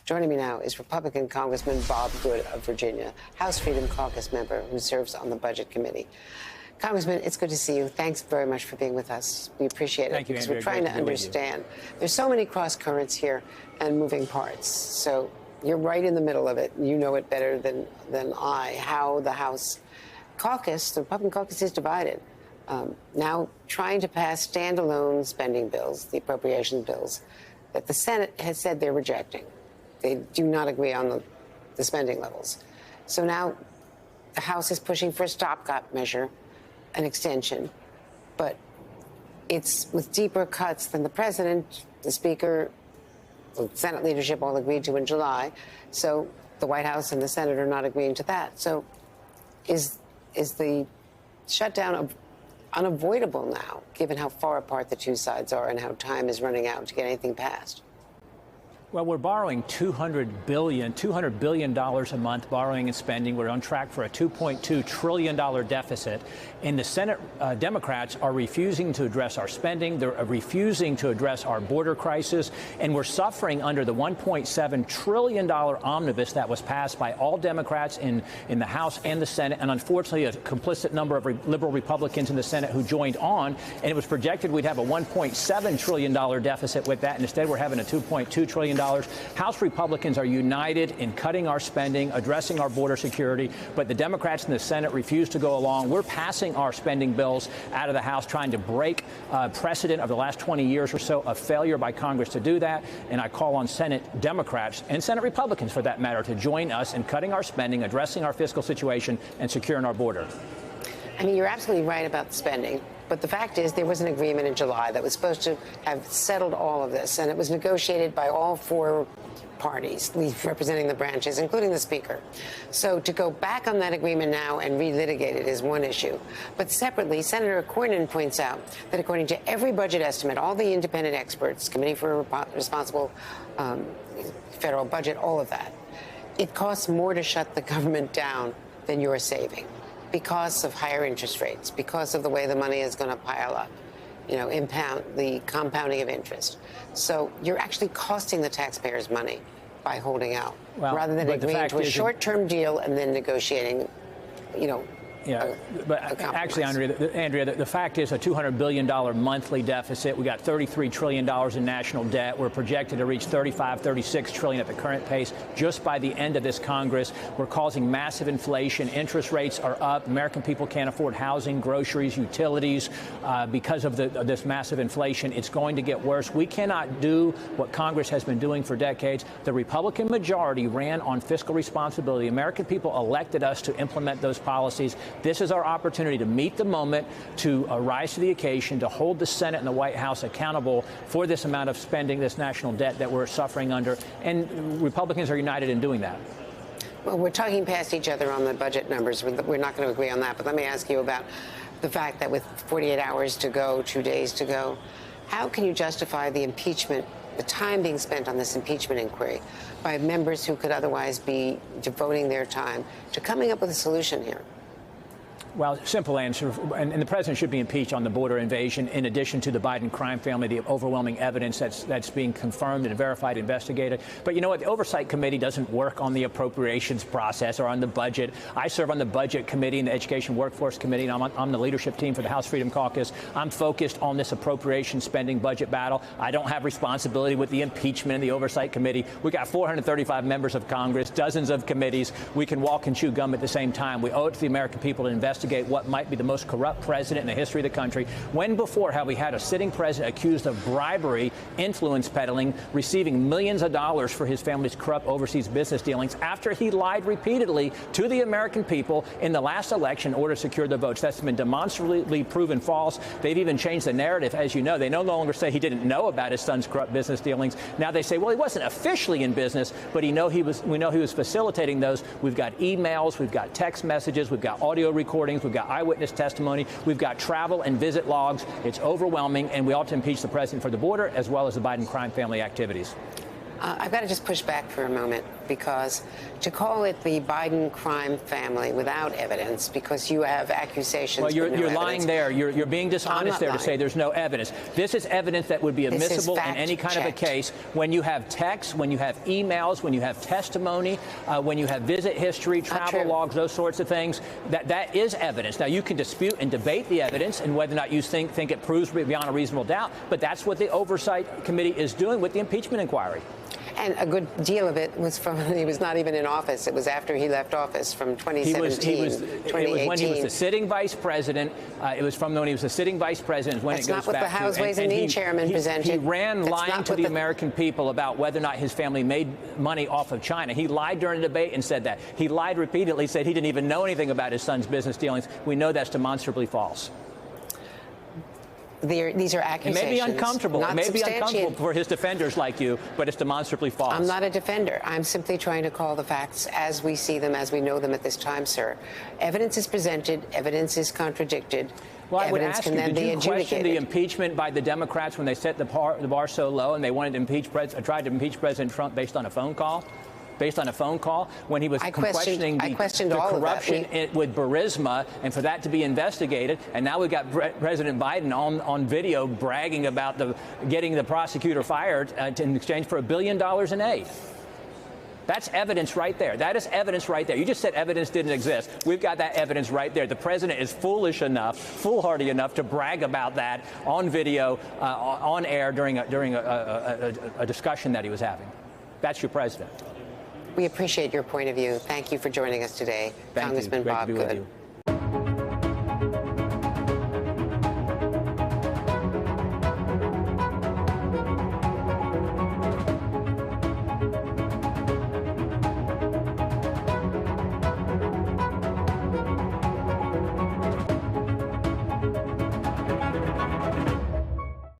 Joining me now is Republican Congressman Bob Good of Virginia, House Freedom Caucus member who serves on the Budget Committee. Congressman, it's good to see you. Thanks very much for being with us. We appreciate it. Thank you, because Andrea. we're trying to understand. There's so many cross currents here and moving parts. So you're right in the middle of it. You know it better than I, how the House caucus, the Republican caucus, is divided. Now trying to pass standalone spending bills, the appropriation bills, that the Senate has said they're rejecting. They do not agree on the spending levels. So now the House is pushing for a stopgap measure, an extension, but it's with deeper cuts than the president, the speaker, the Senate leadership all agreed to in July. So the White House and the Senate are not agreeing to that. So is the shutdown unavoidable now, given how far apart the two sides are and how time is running out to get anything passed? Well, we're borrowing $200 billion a month, borrowing and spending. We're on track for a $2.2 trillion deficit. And the Senate Democrats are refusing to address our spending. They're refusing to address our border crisis. And we're suffering under the $1.7 trillion omnibus that was passed by all Democrats in the House and the Senate. And unfortunately, a complicit number of liberal Republicans in the Senate who joined on. And it was projected we'd have a $1.7 trillion deficit with that. And instead, we're having a $2.2 trillion. House Republicans are united in cutting our spending, addressing our border security, but the Democrats in the Senate refuse to go along. We're passing our spending bills out of the House, trying to break precedent of the last 20 years or so of failure by Congress to do that. And I call on Senate Democrats and Senate Republicans, for that matter, to join us in cutting our spending, addressing our fiscal situation, and securing our border. I mean, you're absolutely right about the spending. But the fact is, there was an agreement in July that was supposed to have settled all of this, and it was negotiated by all four parties representing the branches, including the Speaker. So to go back on that agreement now and relitigate it is one issue. But separately, Senator Cornyn points out that according to every budget estimate, all the independent experts, Committee for Responsible Federal Budget, all of that, it costs more to shut the government down than you're saving, because of higher interest rates, because of the way the money is going to pile up, the compounding of interest. So you're actually costing the taxpayers money by holding out, rather than agreeing to a short-term deal and then negotiating, Yeah, but actually, Andrea, the fact is a $200 billion monthly deficit. We got $33 trillion in national debt. We're projected to reach $36 trillion at the current pace just by the end of this Congress. We're causing massive inflation. Interest rates are up. American people can't afford housing, groceries, utilities because of this massive inflation. It's going to get worse. We cannot do what Congress has been doing for decades. The Republican majority ran on fiscal responsibility. American people elected us to implement those policies. This is our opportunity to meet the moment, to rise to the occasion, to hold the Senate and the White House accountable for this amount of spending, this national debt that we're suffering under. And Republicans are united in doing that. Well, we're talking past each other on the budget numbers. We're not going to agree on that. But let me ask you about the fact that with 48 hours to go, 2 days to go, how can you justify the impeachment, the time being spent on this impeachment inquiry by members who could otherwise be devoting their time to coming up with a solution here? Well, simple answer, and the president should be impeached on the border invasion, in addition to the Biden crime family, the overwhelming evidence that's being confirmed and verified, investigated. But you know what? The Oversight Committee doesn't work on the appropriations process or on the budget. I serve on the Budget Committee and the Education Workforce Committee, and I'm the leadership team for the House Freedom Caucus. I'm focused on this appropriation spending budget battle. I don't have responsibility with the impeachment and the Oversight Committee. We got 435 members of Congress, dozens of committees. We can walk and chew gum at the same time. We owe it to the American people to investigate what might be the most corrupt president in the history of the country. When before have we had a sitting president accused of bribery, influence peddling, receiving millions of dollars for his family's corrupt overseas business dealings after he lied repeatedly to the American people in the last election in order to secure the votes? That's been demonstrably proven false. They've even changed the narrative. As you know, they no longer say he didn't know about his son's corrupt business dealings. Now they say, well, he wasn't officially in business, but we know he was facilitating those. We've got emails, we've got text messages, we've got audio recordings, we've got eyewitness testimony, we've got travel and visit logs. It's overwhelming, and we ought to impeach the president for the border as well as the Biden crime family activities. I've got to just push back for a moment, because to call it the Biden crime family without evidence, because you have accusations. Well, you're but no lying evidence. there. You're being dishonest there to say there's no evidence. This is evidence that would be admissible in any kind of a case when you have texts, when you have emails, when you have testimony, when you have visit history, travel logs, those sorts of things. That is evidence. Now, you can dispute and debate the evidence and whether or not you think it proves beyond a reasonable doubt, but that's what the Oversight Committee is doing with the impeachment inquiry. And a good deal of it was from, he was not even in office. It was after he left office from 2017, It was when he was the sitting vice president. It was from when he was the sitting vice president. When That's it goes not what back the House Ways and Means Chairman presented. He ran That's lying to the American people about whether or not his family made money off of China. He lied during the debate and said that. He lied repeatedly, said he didn't even know anything about his son's business dealings. We know that's demonstrably false. These are accusations. It may be uncomfortable. It may be uncomfortable for his defenders like you, but it's demonstrably false. I'm not a defender. I'm simply trying to call the facts as we see them, as we know them at this time, sir. Evidence is presented. Evidence is contradicted. Well, I would evidence ask can you, then did be you question adjudicated. the impeachment by the Democrats when they set the bar so low and they wanted to impeach tried to impeach President Trump based on a phone call? Based on a phone call, when he was questioning the corruption with Burisma, and for that to be investigated. And now we've got President Biden on video bragging about getting the prosecutor fired in exchange for $1 billion in aid. That's evidence right there. That is evidence right there. You just said evidence didn't exist. We've got that evidence right there. The president is foolhardy enough to brag about that on video, on air during a discussion that he was having. That's your president. We appreciate your point of view. Thank you for joining us today, Congressman Bob Good.